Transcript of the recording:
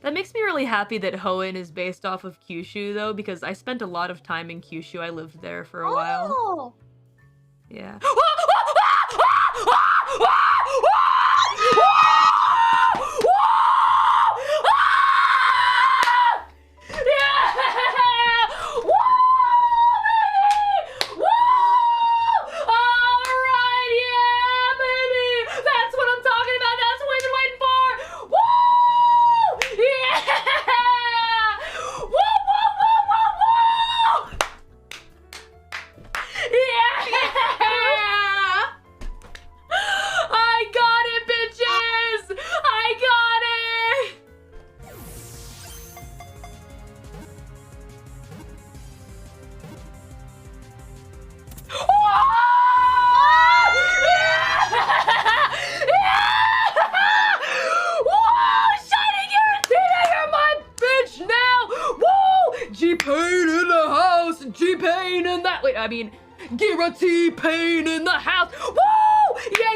That makes me really happy that Hoenn is based off of Kyushu, though, because I spent a lot of time in Kyushu. I lived there for a while. Oh! Yeah. G-Pain in the house! G-Pain in that- Wait, I mean, Giratine Pain in the house! Woo! Yeah,